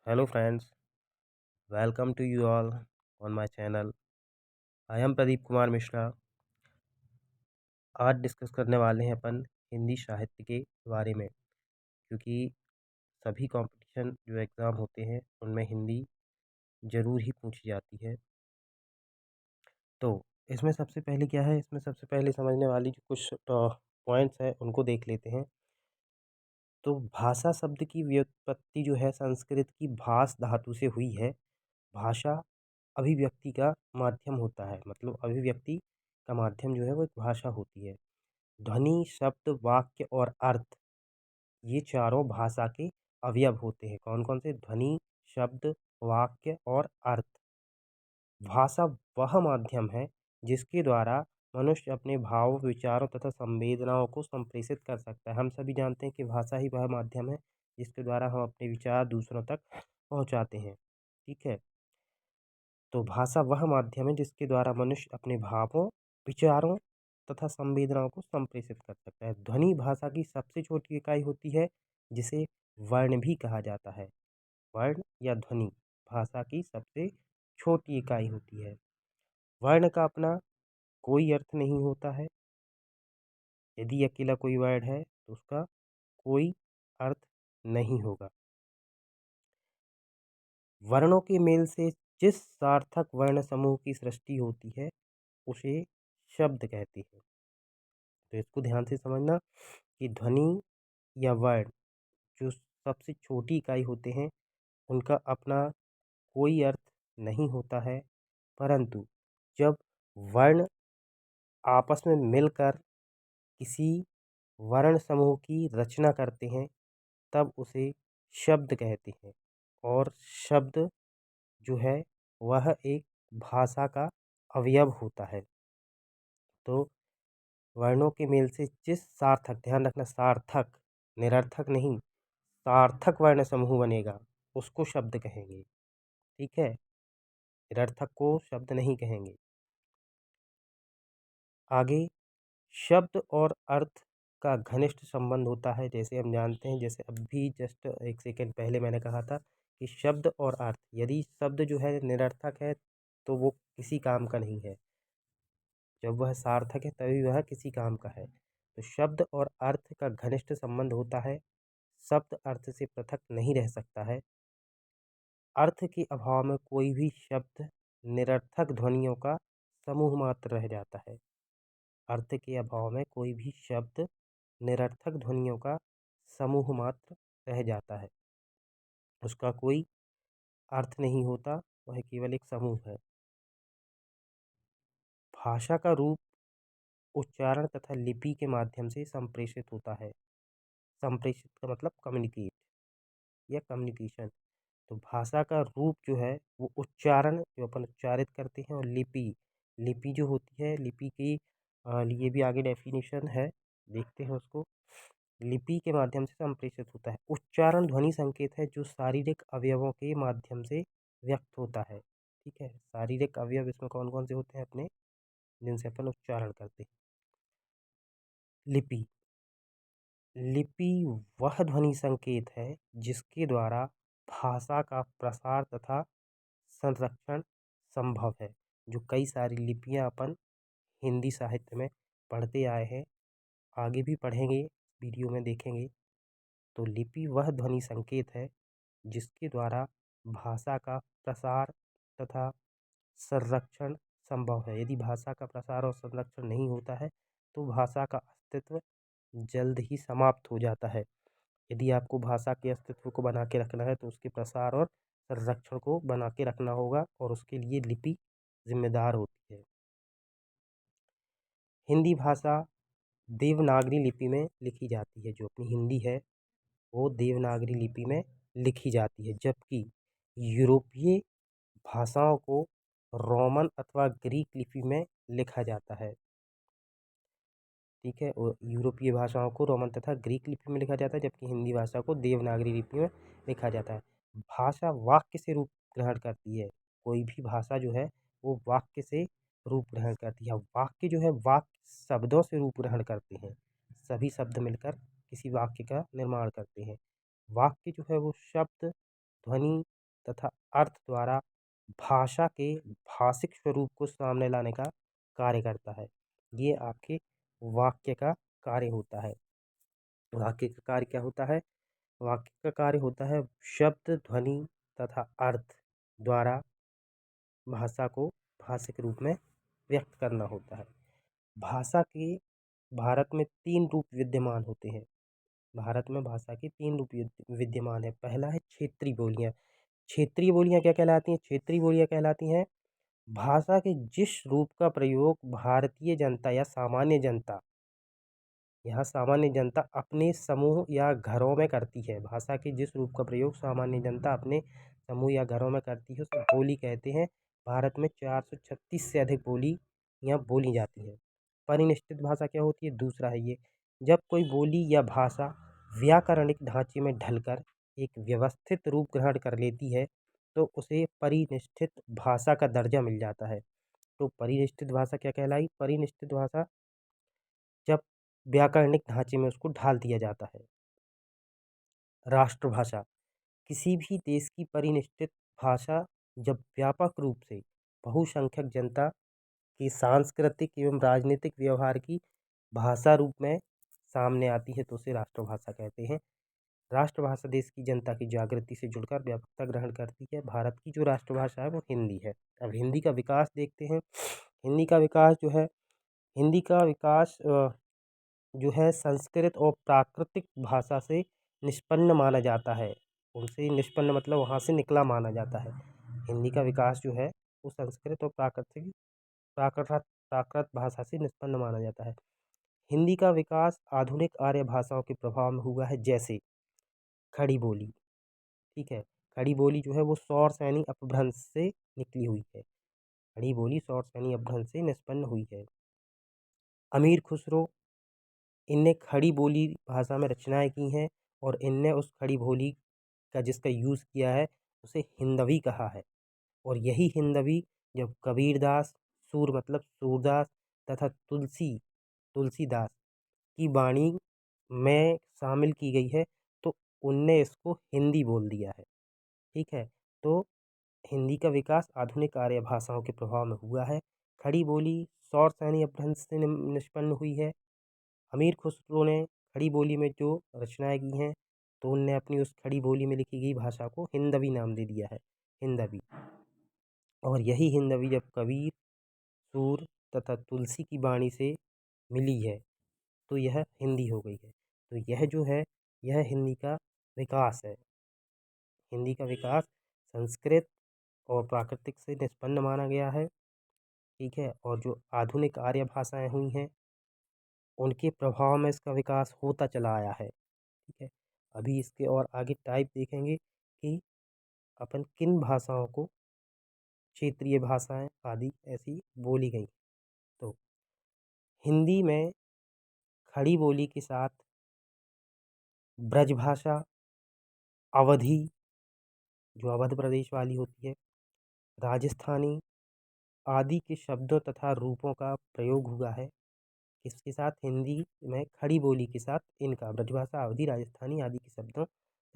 Hello friends, welcome to you all on my channel. I am Pradeep Kumar Mishra. आज discuss करने वाले हैं अपन हिंदी साहित्य के बारे में, क्योंकि सभी कंपटीशन जो एग्ज़ाम होते हैं उनमें हिंदी ज़रूर ही पूछी जाती है। तो इसमें सबसे पहले क्या है, इसमें सबसे पहले समझने वाली जो कुछ पॉइंट्स हैं उनको देख लेते हैं। तो भाषा शब्द की व्युत्पत्ति जो है संस्कृत की भास धातु से हुई है। भाषा अभिव्यक्ति का माध्यम होता है, मतलब अभिव्यक्ति का माध्यम जो है वो एक भाषा होती है। ध्वनि, शब्द, वाक्य और अर्थ, ये चारों भाषा के अवयव होते हैं। कौन कौन से? ध्वनि, शब्द, वाक्य और अर्थ। भाषा वह माध्यम है जिसके द्वारा मनुष्य अपने भावों, विचारों तथा संवेदनाओं को संप्रेषित कर सकता है। हम सभी जानते हैं कि भाषा ही वह माध्यम है जिसके द्वारा हम अपने विचार दूसरों तक पहुंचाते हैं। ठीक है। तो भाषा वह माध्यम है जिसके द्वारा मनुष्य अपने भावों, विचारों तथा संवेदनाओं को संप्रेषित कर सकता है। ध्वनि भाषा की सबसे छोटी इकाई होती है, जिसे वर्ण भी कहा जाता है। वर्ण या ध्वनि भाषा की सबसे छोटी इकाई होती है। वर्ण का अपना कोई अर्थ नहीं होता है। यदि अकेला कोई वर्ण है तो उसका कोई अर्थ नहीं होगा। वर्णों के मेल से जिस सार्थक वर्ण समूह की सृष्टि होती है उसे शब्द कहते हैं। तो इसको ध्यान से समझना कि ध्वनि या वर्ण जो सबसे छोटी इकाई होते हैं उनका अपना कोई अर्थ नहीं होता है, परंतु जब वर्ण आपस में मिलकर किसी वर्ण समूह की रचना करते हैं तब उसे शब्द कहते हैं। और शब्द जो है वह एक भाषा का अवयव होता है। तो वर्णों के मेल से जिस सार्थक, ध्यान रखना सार्थक, निरर्थक नहीं, सार्थक वर्ण समूह बनेगा उसको शब्द कहेंगे। ठीक है। निरर्थक को शब्द नहीं कहेंगे। आगे शब्द और अर्थ का घनिष्ठ संबंध होता है। जैसे हम जानते हैं, जैसे अभी जस्ट एक सेकंड पहले मैंने कहा था कि शब्द और अर्थ, यदि शब्द जो है निरर्थक है तो वो किसी काम का नहीं है। जब वह सार्थक है तभी वह किसी काम का है। तो शब्द और अर्थ का घनिष्ठ संबंध होता है। शब्द अर्थ से पृथक नहीं रह सकता है। अर्थ के अभाव में कोई भी शब्द निरर्थक ध्वनियों का समूह मात्र रह जाता है। अर्थ के अभाव में कोई भी शब्द निरर्थक ध्वनियों का समूह मात्र रह जाता है। उसका कोई अर्थ नहीं होता, वह केवल एक समूह है। भाषा का रूप उच्चारण तथा लिपि के माध्यम से संप्रेषित होता है। संप्रेषित का मतलब कम्युनिकेट या कम्युनिकेशन। तो भाषा का रूप जो है वो उच्चारण, जो अपन उच्चारित करते हैं, और लिपि, लिपि जो होती है, लिपि की लिए भी आगे डेफिनेशन है, देखते हैं उसको। लिपि के माध्यम से संप्रेषित होता है। उच्चारण ध्वनि संकेत है जो शारीरिक अवयवों के माध्यम से व्यक्त होता है। ठीक है। शारीरिक अवयव इसमें कौन कौन से होते हैं अपने, जिनसे अपन उच्चारण करते हैं। लिपि, लिपि वह ध्वनि संकेत है जिसके द्वारा भाषा का प्रसार तथा संरक्षण संभव है। जो कई सारी लिपियां अपन हिंदी साहित्य में पढ़ते आए हैं, आगे भी पढ़ेंगे, वीडियो में देखेंगे। तो लिपि वह ध्वनि संकेत है जिसके द्वारा भाषा का प्रसार तथा संरक्षण संभव है। यदि भाषा का प्रसार और संरक्षण नहीं होता है तो भाषा का अस्तित्व जल्द ही समाप्त हो जाता है। यदि आपको भाषा के अस्तित्व को बना के रखना है तो उसके प्रसार और संरक्षण को बना के रखना होगा, और उसके लिए लिपि जिम्मेदार होती है। हिंदी भाषा देवनागरी लिपि में लिखी जाती है। जो अपनी हिंदी है वो देवनागरी लिपि में लिखी जाती है, जबकि यूरोपीय भाषाओं को रोमन अथवा ग्रीक लिपि में लिखा जाता है। ठीक है। और यूरोपीय भाषाओं को रोमन तथा ग्रीक लिपि में लिखा जाता है, जबकि हिंदी भाषा को देवनागरी लिपि में लिखा जाता है। भाषा वाक्य से रूप ग्रहण करती है। कोई भी भाषा जो है वो वाक्य से रूप ग्रहण करती है। वाक्य जो है वाक्य शब्दों से रूप ग्रहण करते हैं। सभी शब्द मिलकर किसी वाक्य का निर्माण करते हैं। वाक्य जो है वो शब्द, ध्वनि तथा अर्थ द्वारा भाषा के भाषिक स्वरूप को सामने लाने का कार्य करता है। ये आपके वाक्य का कार्य होता है। वाक्य का कार्य क्या होता है? वाक्य का कार्य होता है शब्द, ध्वनि तथा अर्थ द्वारा भाषा को भाषिक रूप में व्यक्त करना होता है। भाषा के भारत में 3 रूप विद्यमान होते हैं। भारत में भाषा के 3 रूप विद्यमान है। पहला है क्षेत्रीय बोलियाँ। क्षेत्रीय बोलियाँ क्या कहलाती हैं? क्षेत्रीय बोलियाँ कहलाती हैं भाषा के जिस रूप का प्रयोग भारतीय जनता या सामान्य जनता, यहाँ सामान्य जनता अपने समूह या घरों में करती है। भाषा के जिस रूप का प्रयोग सामान्य जनता अपने समूह या घरों में करती है उसे बोली कहते हैं। भारत में 436 से अधिक बोलियाँ बोली जाती हैं। परिनिष्ठित भाषा क्या होती है? दूसरा है ये, जब कोई बोली या भाषा व्याकरणिक ढांचे में ढलकर एक व्यवस्थित रूप ग्रहण कर लेती है तो उसे परिनिष्ठित भाषा का दर्जा मिल जाता है। तो परिनिष्ठित भाषा क्या कहलाई? परिनिष्ठित भाषा जब व्याकरणिक ढांचे में उसको ढाल दिया जाता है। राष्ट्रभाषा किसी भी देश की परिनिष्ठित भाषा जब व्यापक रूप से बहुसंख्यक जनता की सांस्कृतिक एवं राजनीतिक व्यवहार की भाषा रूप में सामने आती है तो उसे राष्ट्रभाषा कहते हैं। राष्ट्रभाषा देश की जनता की जागृति से जुड़कर व्यापकता ग्रहण करती है। भारत की जो राष्ट्रभाषा है वो हिंदी है। अब हिंदी का विकास देखते हैं। हिंदी का विकास जो है, हिंदी का विकास जो है संस्कृत और प्राकृतिक भाषा से निष्पन्न माना जाता है। उनसे निष्पन्न मतलब वहाँ से निकला माना जाता है। हिंदी का विकास जो है वो संस्कृत और प्राकृत प्राकृत भाषा से निष्पन्न माना जाता है। हिंदी का विकास आधुनिक आर्य भाषाओं के प्रभाव में हुआ है, जैसे खड़ी बोली। ठीक है, खड़ी बोली जो है वो सौर सैनी अपभ्रंश से निकली हुई है। खड़ी बोली सौर सैनी अपभ्रंश से निष्पन्न हुई है। अमीर खुसरो, इनने खड़ी बोली भाषा में रचनाएँ की हैं और इनने उस खड़ी बोली का जिसका यूज़ किया है उसे हिंदवी कहा है। और यही हिंदवी जब कबीरदास, सूर मतलब सूरदास तथा तुलसीदास की वाणी में शामिल की गई है तो उनने इसको हिंदी बोल दिया है। ठीक है, तो हिंदी का विकास आधुनिक आर्य भाषाओं के प्रभाव में हुआ है। खड़ी बोली सौर सैनी अपभ्रंश से निष्पन्न हुई है। अमीर खुसरो ने खड़ी बोली में जो रचनाएँ की हैं तो उनने अपनी उस खड़ी बोली में लिखी गई भाषा को हिंदवी नाम दे दिया है, हिंदवी। और यही हिंदवी जब कबीर, सूर तथा तुलसी की वाणी से मिली है तो यह हिंदी हो गई है। तो यह जो है यह हिंदी का विकास है। हिंदी का विकास संस्कृत और प्राकृतिक से निष्पन्न माना गया है। ठीक है, और जो आधुनिक आर्य भाषाएँ हुई हैं उनके प्रभाव में इसका विकास होता चला आया है। ठीक है, अभी इसके और आगे टाइप देखेंगे कि अपन किन भाषाओं को क्षेत्रीय भाषाएँ आदि ऐसी बोली गई। तो हिंदी में खड़ी बोली के साथ ब्रजभाषा, अवधी जो अवध प्रदेश वाली होती है, राजस्थानी आदि के शब्दों तथा रूपों का प्रयोग हुआ है। इसके साथ हिंदी में खड़ी बोली के साथ इनका ब्रजभाषा, अवधी, राजस्थानी आदि के शब्दों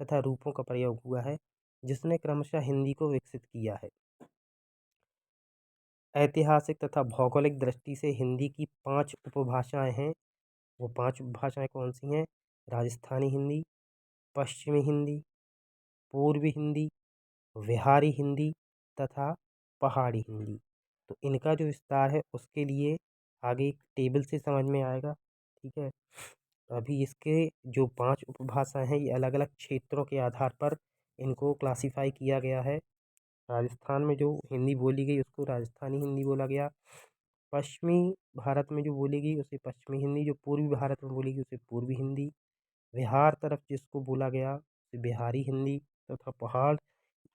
तथा रूपों का प्रयोग हुआ है, जिसने क्रमशः हिंदी को विकसित किया है। ऐतिहासिक तथा भौगोलिक दृष्टि से हिंदी की 5 उपभाषाएँ हैं। वो 5 उपभाषाएँ कौन-सी हैं? राजस्थानी हिंदी, पश्चिमी हिंदी, पूर्वी हिंदी, बिहारी हिंदी तथा पहाड़ी हिंदी। तो इनका जो विस्तार है उसके लिए आगे एक टेबल से समझ में आएगा। ठीक है, अभी इसके जो 5 उपभाषाएँ हैं ये अलग-अलग क्षेत्रों के आधार पर इनको क्लासिफ़ाई किया गया है। राजस्थान में जो हिंदी बोली गई उसको राजस्थानी हिंदी बोला गया। पश्चिमी भारत में जो बोली गई उसे पश्चिमी हिंदी, जो पूर्वी भारत में बोली गई उसे पूर्वी हिंदी, बिहार तरफ जिसको बोला गया उसे बिहारी हिंदी तथा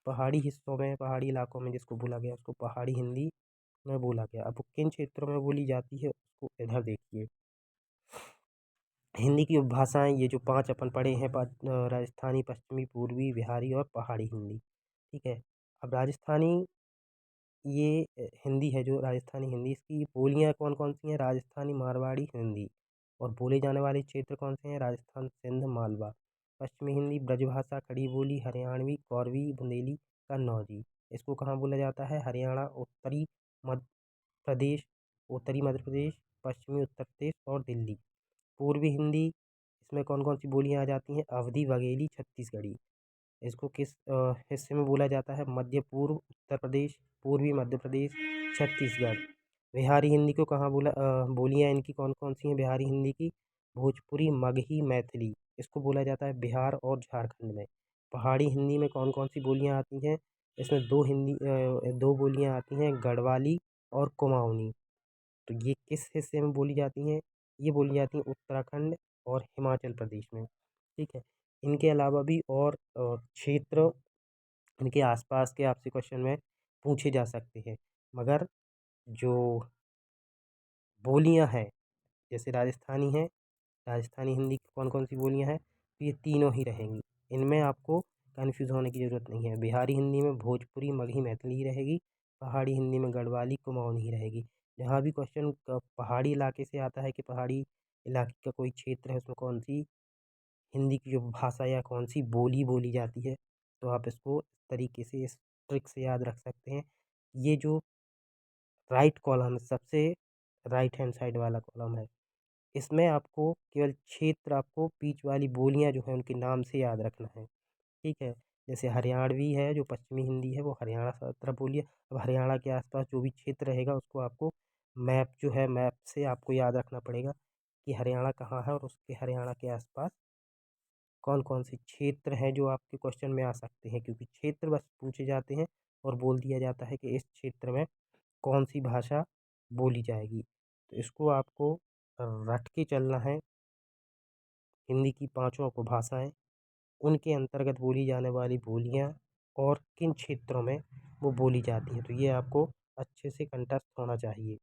पहाड़ी हिस्सों में, पहाड़ी इलाकों में जिसको बोला गया उसको पहाड़ी हिंदी में बोला गया। अब वो किन क्षेत्रों में बोली जाती है उसको इधर देखिए। हिंदी की उपभाषाएँ ये जो 5 अपन पढ़े हैं राजस्थानी, पश्चिमी, पूर्वी, बिहारी और पहाड़ी हिंदी। ठीक है, अब राजस्थानी ये हिंदी है जो राजस्थानी हिंदी, इसकी बोलियाँ कौन-कौन सी हैं? राजस्थानी, मारवाड़ी, हिंदी। और बोले जाने वाले क्षेत्र कौन से हैं? राजस्थान, सिंध, मालवा। पश्चिमी हिंदी, ब्रजभाषा, खड़ी बोली, हरियाणवी, गौरवी, बुंदेली, कन्नौजी। इसको कहाँ बोला जाता है? हरियाणा, उत्तरी मध्य प्रदेश, उत्तरी मध्य प्रदेश, पश्चिमी उत्तर प्रदेश और दिल्ली। पूर्वी हिंदी, इसमें कौन कौन सी बोलियाँ आ जाती हैं? अवधी, बघेली, छत्तीसगढ़ी। इसको किस हिस्से में बोला जाता है? मध्य पूर्व उत्तर प्रदेश, पूर्वी मध्य प्रदेश, छत्तीसगढ़। बिहारी हिंदी को कहाँ बोलियाँ इनकी कौन कौन सी हैं बिहारी हिंदी की? भोजपुरी, मगही, मैथिली। इसको बोला जाता है बिहार और झारखंड में। पहाड़ी हिंदी में कौन कौन सी बोलियाँ आती हैं? इसमें दो बोलियाँ आती हैं, गढ़वाली और कुमाऊनी। तो ये किस हिस्से में बोली जाती हैं? ये बोली जाती हैं उत्तराखंड और हिमाचल प्रदेश में। ठीक है। इनके अलावा भी और क्षेत्र, इनके आसपास के आपसे क्वेश्चन में पूछे जा सकते हैं, मगर जो बोलियां हैं, जैसे राजस्थानी है, राजस्थानी हिंदी की कौन कौन सी बोलियां हैं? तो ये तीनों ही रहेंगी। इनमें आपको कन्फ्यूज़ होने की ज़रूरत नहीं है। बिहारी हिंदी में भोजपुरी, मगही, मैथिली ही रहेगी। पहाड़ी हिंदी में गढ़वाली, कुमाऊनी ही रहेगी। जहाँ भी क्वेश्चन पहाड़ी इलाके से आता है कि पहाड़ी इलाके का कोई क्षेत्र है, उसमें कौन सी हिंदी की जो भाषा या कौन सी बोली बोली जाती है, तो आप इसको इस तरीके से, इस ट्रिक से याद रख सकते हैं। ये जो राइट कॉलम है, सबसे राइट हैंड साइड वाला कॉलम है, इसमें आपको केवल क्षेत्र, आपको बीच वाली बोलियां जो है उनके नाम से याद रखना है। ठीक है। जैसे हरियाणवी है, जो पश्चिमी हिंदी है, वो हरियाणा तरफ बोलिए। अब हरियाणा के आसपास जो भी क्षेत्र रहेगा उसको आपको मैप जो है, मैप से आपको याद रखना पड़ेगा कि हरियाणा कहाँ है और उसके हरियाणा के आसपास कौन कौन से क्षेत्र हैं जो आपके क्वेश्चन में आ सकते हैं, क्योंकि क्षेत्र बस पूछे जाते हैं और बोल दिया जाता है कि इस क्षेत्र में कौन सी भाषा बोली जाएगी। तो इसको आपको रट के चलना है। हिंदी की पांचों उपभाषाएं, उनके अंतर्गत बोली जाने वाली बोलियां और किन क्षेत्रों में वो बोली जाती हैं, तो ये आपको अच्छे से कंठस्थ होना चाहिए।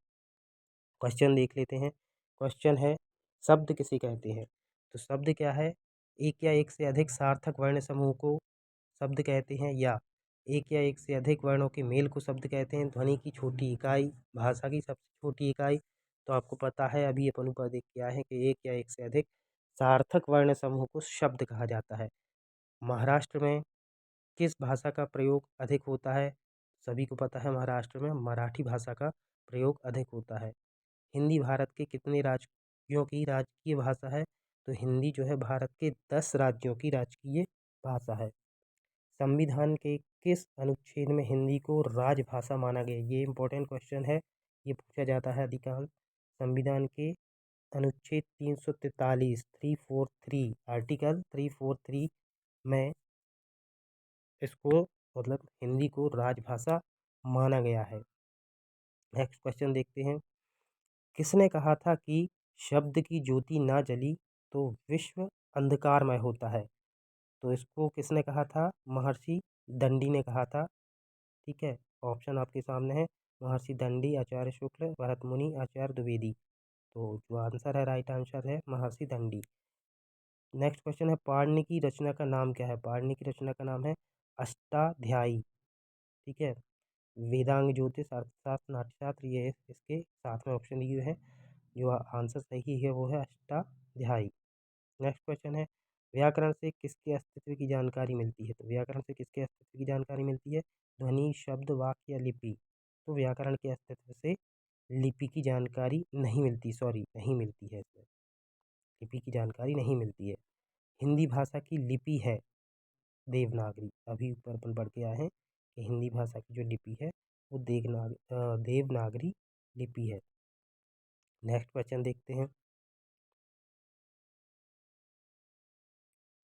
क्वेश्चन देख लेते हैं। क्वेश्चन है, शब्द किसे कहते हैं? तो शब्द क्या है? एक या एक से अधिक सार्थक वर्ण समूह को शब्द कहते हैं, या एक या एक से अधिक वर्णों के मेल को शब्द कहते हैं। ध्वनि की छोटी इकाई, भाषा की सबसे छोटी इकाई। तो आपको पता है, अभी अपन ऊपर देख के आए हैं कि एक या एक से अधिक सार्थक वर्ण समूह को शब्द कहा जाता है। महाराष्ट्र में किस भाषा का प्रयोग अधिक होता है? सभी को पता है, महाराष्ट्र में मराठी भाषा का प्रयोग अधिक होता है। हिंदी भारत के कितने राज्यों की राजकीय भाषा है? तो हिंदी जो है भारत के 10 राज्यों की राजकीय भाषा है। संविधान के किस अनुच्छेद में हिंदी को राजभाषा माना गया? ये इंपॉर्टेंट क्वेश्चन है, ये पूछा जाता है अधिकांश। संविधान के अनुच्छेद 343, 343, आर्टिकल 343 में इसको, मतलब हिंदी को राजभाषा माना गया है। नेक्स्ट क्वेश्चन देखते हैं। किसने कहा था कि शब्द की ज्योति ना जली तो विश्व अंधकारमय होता है? तो इसको किसने कहा था? महर्षि दंडी ने कहा था। ठीक है। ऑप्शन आपके सामने है, महर्षि दंडी, आचार्य शुक्ल, भरत मुनि, आचार्य द्विवेदी। तो जो आंसर है, राइट आंसर है महर्षि दंडी। नेक्स्ट क्वेश्चन है, पाणिनि की रचना का नाम क्या है? पाणिनि की रचना का नाम है अष्टाध्यायी। ठीक है। वेदांग ज्योतिष, अर्थशास्त्र, नाट्यशास्त्र, ये इसके साथ में ऑप्शन दिए हुए हैं। जो आंसर सही है वो है अष्टाध्यायी। नेक्स्ट क्वेश्चन है, व्याकरण से किसके अस्तित्व की जानकारी मिलती है? तो व्याकरण से किसके अस्तित्व की जानकारी मिलती है? ध्वनि, शब्द, वाक्य या लिपि? तो व्याकरण के अस्तित्व से लिपि की जानकारी नहीं मिलती, सॉरी नहीं मिलती है, इसमें लिपि की जानकारी नहीं मिलती है। हिंदी भाषा की लिपि है देवनागरी। अभी ऊपर अपन बढ़ के आए हैं कि हिंदी भाषा की जो लिपि है वो देवनागरी लिपि है। नेक्स्ट क्वेश्चन देखते हैं।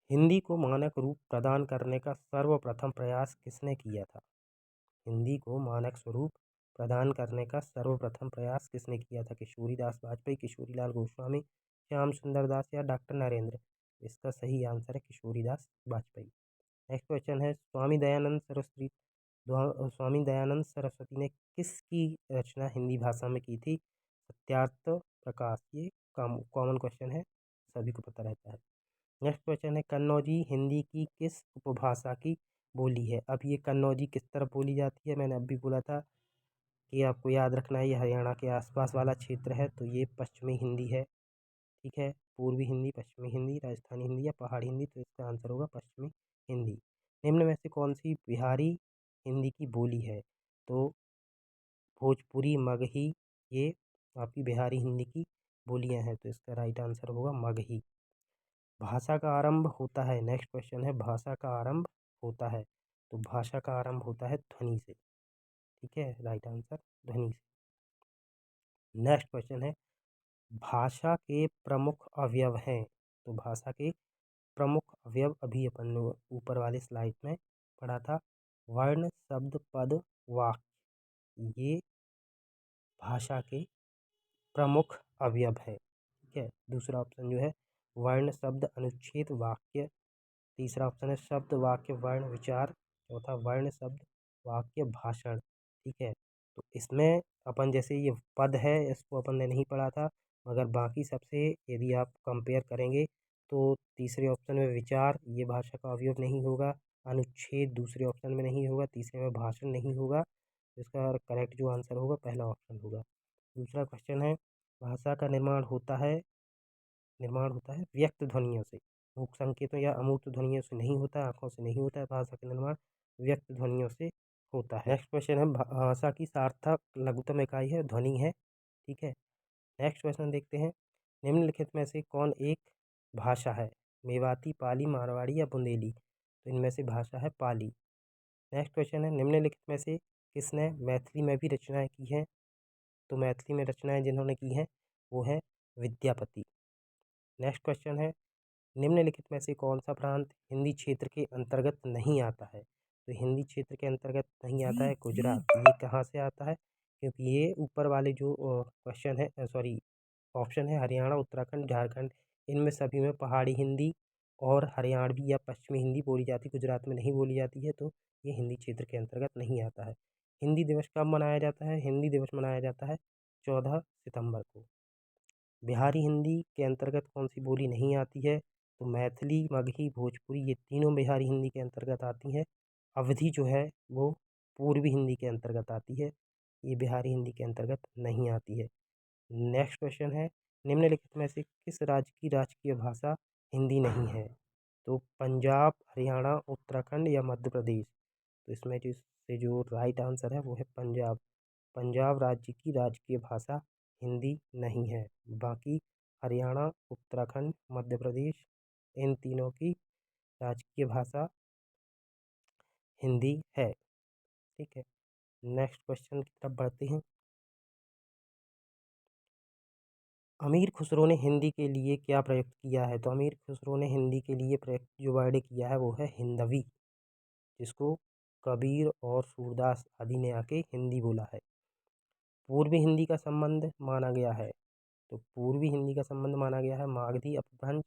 हिंदी को मानक रूप प्रदान करने का सर्वप्रथम प्रयास किसने किया था? हिंदी को मानक स्वरूप प्रदान करने का सर्वप्रथम प्रयास किसने किया था? किशोरीदास वाजपेयी, किशोरीलाल गोस्वामी, श्याम सुंदर दास या डॉक्टर नरेंद्र? इसका सही आंसर है किशोरीदास वाजपेयी। नेक्स्ट क्वेश्चन है, स्वामी दयानंद सरस्वती ने किसकी रचना हिंदी भाषा में की थी? सत्यार्थ प्रकाश। ये कॉमन क्वेश्चन है, सभी को पता रहता है। नेक्स्ट क्वेश्चन है, कन्नौजी हिंदी की किस उपभाषा की बोली है? अब ये कन्नौजी किस तरफ बोली जाती है? मैंने अभी बोला था कि आपको याद रखना है, ये हरियाणा के आसपास वाला क्षेत्र है, तो ये पश्चिमी हिंदी है। ठीक है। पूर्वी हिंदी, पश्चिमी हिंदी, राजस्थानी हिंदी या पहाड़ी हिंदी? तो इसका आंसर होगा पश्चिमी हिंदी। निम्न में से कौन सी बिहारी हिंदी की बोली है? तो भोजपुरी, मगही ये आपकी बिहारी हिंदी की बोलियाँ हैं, तो इसका राइट आंसर होगा मगही। भाषा का आरंभ होता है, नेक्स्ट क्वेश्चन है, भाषा का आरंभ होता है, तो भाषा का आरंभ होता है ध्वनि से। ठीक है, राइट आंसर ध्वनि से। नेक्स्ट क्वेश्चन है, भाषा के प्रमुख अवयव हैं, तो भाषा के प्रमुख अवयव अभी अपन लोग ऊपर वाले स्लाइड में पढ़ा था, वर्ण, शब्द, पद, वाक्य, ये भाषा के प्रमुख अवयव है। ठीक है, दूसरा ऑप्शन जो है वर्ण, शब्द, अनुच्छेद, वाक्य। तीसरा ऑप्शन है शब्द, वाक्य, वर्ण, विचार। चौथा वर्ण, शब्द, वाक्य, भाषण। ठीक है, तो इसमें अपन जैसे ये पद है इसको अपन ने नहीं पढ़ा था, मगर बाकी सबसे यदि आप कंपेयर करेंगे तो तीसरे ऑप्शन में विचार ये भाषा का अवयव नहीं होगा, अनुच्छेद दूसरे ऑप्शन में नहीं होगा, तीसरे में भाषण नहीं होगा, तो इसका करेक्ट जो आंसर होगा पहला ऑप्शन होगा। दूसरा क्वेश्चन है, भाषा का निर्माण होता है व्यक्त ध्वनियों से, मूक संकेतों या अमूर्त ध्वनियों से नहीं होता है, आंखों से नहीं होता है, भाषा का निर्माण व्यक्त ध्वनियों से होता है। नेक्स्ट क्वेश्चन है, भाषा की सार्थक लघुत्तम इकाई है ध्वनि है। ठीक है, नेक्स्ट क्वेश्चन देखते हैं, निम्नलिखित में से कौन एक भाषा है? मेवाती, पाली, मारवाड़ी या बुंदेली? तो इनमें से भाषा है पाली। नेक्स्ट क्वेश्चन है, निम्नलिखित में से किसने मैथिली में भी रचनाएं की हैं? तो मैथिली में रचनाएं जिन्होंने की हैं वो है विद्यापति। नेक्स्ट क्वेश्चन है, निम्नलिखित में से कौन सा प्रांत हिंदी क्षेत्र के अंतर्गत नहीं आता है? तो हिंदी क्षेत्र के अंतर्गत नहीं आता है गुजरात। ये कहाँ से आता है? क्योंकि ये ऊपर वाले जो क्वेश्चन है, सॉरी ऑप्शन है हरियाणा, उत्तराखंड, झारखंड, इनमें सभी में पहाड़ी हिंदी और हरियाणवी या पश्चिमी हिंदी बोली जाती है, गुजरात में नहीं बोली जाती है, तो ये हिंदी क्षेत्र के अंतर्गत नहीं आता है। हिंदी दिवस कब मनाया जाता है? हिंदी दिवस मनाया जाता है 14 सितंबर को। बिहारी हिंदी के अंतर्गत कौन सी बोली नहीं आती है? तो मैथिली, मगही, भोजपुरी ये तीनों बिहारी हिंदी के अंतर्गत आती हैं। अवधी जो है वो पूर्वी हिंदी के अंतर्गत आती है, ये बिहारी हिंदी के अंतर्गत नहीं आती है। नेक्स्ट क्वेश्चन है, निम्नलिखित में से किस राज्य की राजकीय भाषा हिंदी नहीं है? तो पंजाब, हरियाणा, उत्तराखंड या मध्य प्रदेश? तो इसमें जो राइट आंसर है वो है पंजाब। पंजाब राज्य की राजकीय भाषा हिंदी नहीं है, बाकी हरियाणा, उत्तराखंड, मध्य प्रदेश इन तीनों की राजकीय भाषा हिंदी है। ठीक है, नेक्स्ट क्वेश्चन की तरफ बढ़ते हैं। अमीर खुसरो ने हिंदी के लिए क्या प्रयुक्त किया है? तो अमीर खुसरो ने हिंदी के लिए प्रयुक्त जो वर्ड किया है वो है हिंदवी, जिसको कबीर और सूरदास आदि ने आके हिंदी बोला है। पूर्वी हिंदी का संबंध माना गया है, तो पूर्वी हिंदी का संबंध माना गया है मागधी अपभ्रंश,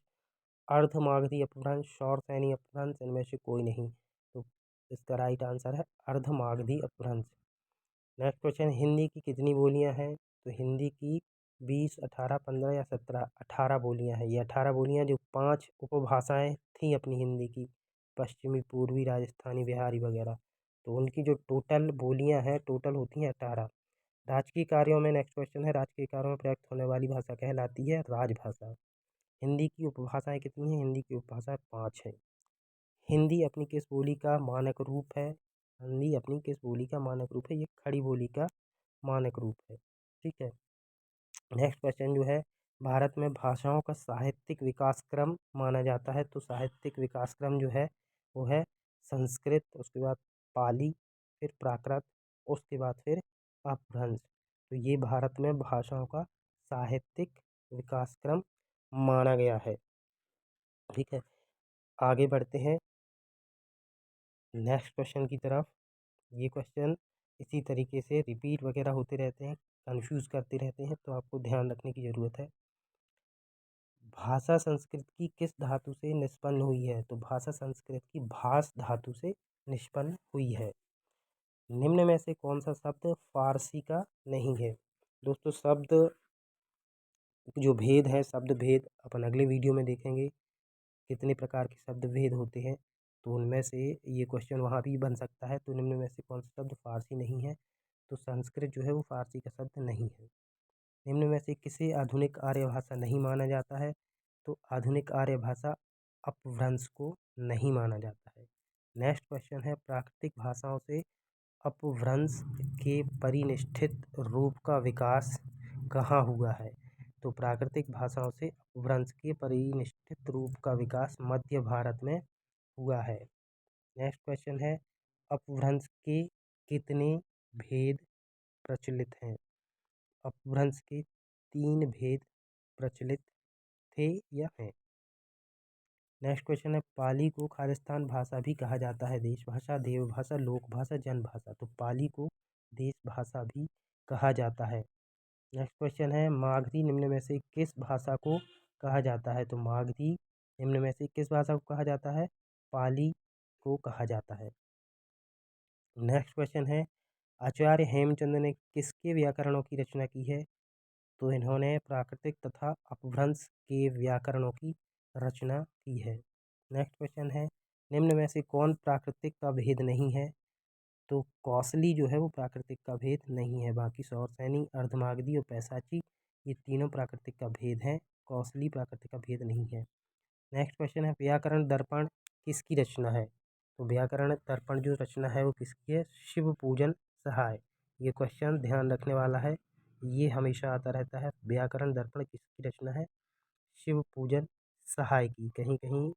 अर्ध मागधी अपभ्रंश, शौरसेनी अपभ्रंश, इनमें से कोई नहीं, तो इसका राइट आंसर है अर्ध मागधी अपभ्रंश। नेक्स्ट क्वेश्चन, हिंदी की कितनी बोलियां हैं? तो हिंदी की 20, 18, 15 या 17? 18 बोलियां हैं। ये 18 बोलियां जो 5 उपभाषाएं थी अपनी हिंदी की, पश्चिमी, पूर्वी, राजस्थानी, बिहारी वगैरह, तो उनकी जो टोटल बोलियां हैं टोटल होती हैं 18। राजकीय कार्यों में, नेक्स्ट क्वेश्चन है, राजकीय कार्यों में प्रयुक्त होने वाली भाषा कहलाती है राजभाषा। हिंदी की उपभाषाएं कितनी हैं? हिंदी की उपभाषाएं 5 हैं। हिंदी अपनी किस बोली का मानक रूप है? हिंदी अपनी किस बोली का मानक रूप है? ये खड़ी बोली का मानक रूप है। ठीक है, नेक्स्ट क्वेश्चन जो है, भारत में भाषाओं का साहित्यिक विकास क्रम माना जाता है, तो साहित्यिक विकास क्रम जो है वो है संस्कृत, उसके बाद पाली, फिर प्राकृत, उसके बाद फिर अपभ्रंश। तो ये भारत में भाषाओं का साहित्यिक विकास क्रम माना गया है। ठीक है, आगे बढ़ते हैं नेक्स्ट क्वेश्चन की तरफ। ये क्वेश्चन इसी तरीके से रिपीट वगैरह होते रहते हैं, कंफ्यूज करते रहते हैं, तो आपको ध्यान रखने की ज़रूरत है। भाषा संस्कृत की किस धातु से निष्पन्न हुई है? तो भाषा संस्कृत की भास धातु से निष्पन्न हुई है। निम्न में से कौन सा शब्द फारसी का नहीं है? दोस्तों, शब्द जो भेद है, शब्द भेद अपन अगले वीडियो में देखेंगे, कितने प्रकार के शब्द भेद होते हैं, तो उनमें से ये क्वेश्चन वहाँ भी बन सकता है। तो निम्न में से कौन सा शब्द फारसी नहीं है? तो संस्कृत जो है वो फारसी का शब्द नहीं है। निम्न में से किसे आधुनिक आर्य भाषा नहीं माना जाता है? तो आधुनिक आर्य भाषा अपभ्रंश को नहीं माना जाता है। नेक्स्ट क्वेश्चन है, प्राकृतिक भाषाओं से अपभ्रंश के परिनिष्ठित रूप का विकास कहाँ हुआ है? तो प्राकृतिक भाषाओं से अपभ्रंश के परिनिष्ठित रूप का विकास मध्य भारत में हुआ है। नेक्स्ट क्वेश्चन है, अपभ्रंश के कितने भेद प्रचलित हैं? अपभ्रंश के 3 भेद प्रचलित थे या हैं। नेक्स्ट क्वेश्चन है, पाली को खालिस्तान भाषा भी कहा जाता है। देश भाषा, देव भाषा, लोक भाषा, जन भाषा। तो पाली को देश भाषा भी कहा जाता है। नेक्स्ट क्वेश्चन है, मागधी निम्न में से किस भाषा को कहा जाता है? तो मागधी निम्न में से किस भाषा को कहा जाता है? पाली को कहा जाता है। नेक्स्ट क्वेश्चन है, आचार्य हेमचंद ने किसके व्याकरणों की रचना की है? तो इन्होंने प्राकृतिक तथा अपभ्रंश के व्याकरणों की रचना की है। नेक्स्ट क्वेश्चन है, निम्न में से कौन प्राकृतिक का भेद नहीं है? तो कौशली जो है वो प्राकृतिक का भेद नहीं है। बाकी सौरसैनी, अर्धमागधी और पैसाची ये तीनों प्राकृतिक का भेद हैं। कौशली प्राकृतिक का भेद नहीं है। नेक्स्ट क्वेश्चन है, व्याकरण दर्पण किसकी रचना है? तो व्याकरण दर्पण जो रचना है वो किसकी है? शिव पूजन सहाय। ये क्वेश्चन ध्यान रखने वाला है, ये हमेशा आता रहता है। व्याकरण दर्पण किसकी रचना है? शिव पूजन सहाय की। कहीं कहीं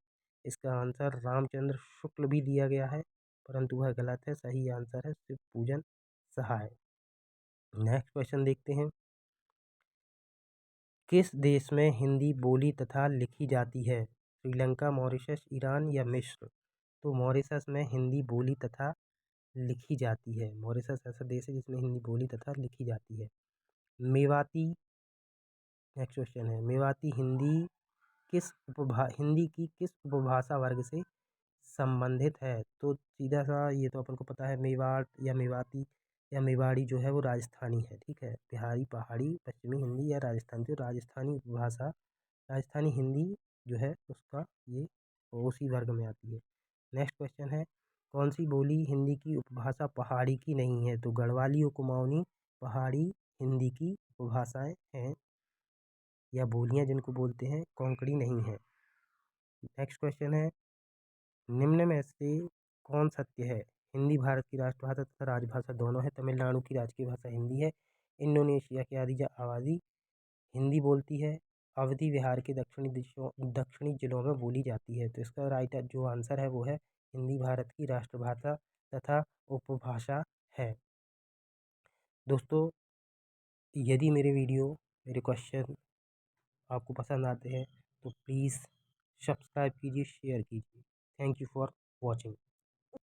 इसका आंसर रामचंद्र शुक्ल भी दिया गया है, परंतु वह गलत है। सही आंसर है शिव पूजन सहाय। नेक्स्ट क्वेश्चन देखते हैं, किस देश में हिंदी बोली तथा लिखी जाती है? श्रीलंका, मॉरिशस, ईरान या मिस्र? तो मॉरिशस में हिंदी बोली तथा लिखी जाती है। मॉरिशस ऐसा देश है जिसमें हिंदी बोली तथा लिखी जाती है। मेवाती, नेक्स्ट क्वेश्चन है, मेवाती हिंदी की किस उपभाषा वर्ग से संबंधित है? तो सीधा सा ये तो अपन को पता है, मेवाड़ या मेवाती या मेवाड़ी जो है वो राजस्थानी है। ठीक है, बिहारी, पहाड़ी, पश्चिमी हिंदी या राजस्थानी, जो राजस्थानी उपभाषा राजस्थानी हिंदी जो है उसका ये उसी वर्ग में आती है। नेक्स्ट क्वेश्चन है, कौन सी बोली हिंदी की उपभाषा पहाड़ी की नहीं है? तो गढ़वाली और कुमाऊनी पहाड़ी हिंदी की उपभाषाएं हैं या बोलियां जिनको बोलते हैं, कोंकणी नहीं है। नेक्स्ट क्वेश्चन है, निम्न में से कौन सत्य है? हिंदी भारत की राष्ट्रभाषा तथा राजभाषा दोनों है। तमिलनाडु की राजकीय भाषा हिंदी है। इंडोनेशिया की आबादी हिंदी बोलती है। अवधि बिहार के दक्षिणी जिलों में बोली जाती है। तो इसका राइट जो आंसर है वो है हिंदी भारत की राष्ट्रभाषा तथा उपभाषा है। दोस्तों, यदि मेरे क्वेश्चन आपको पसंद आते हैं तो प्लीज़ सब्सक्राइब कीजिए, शेयर कीजिए। Thank you for watching.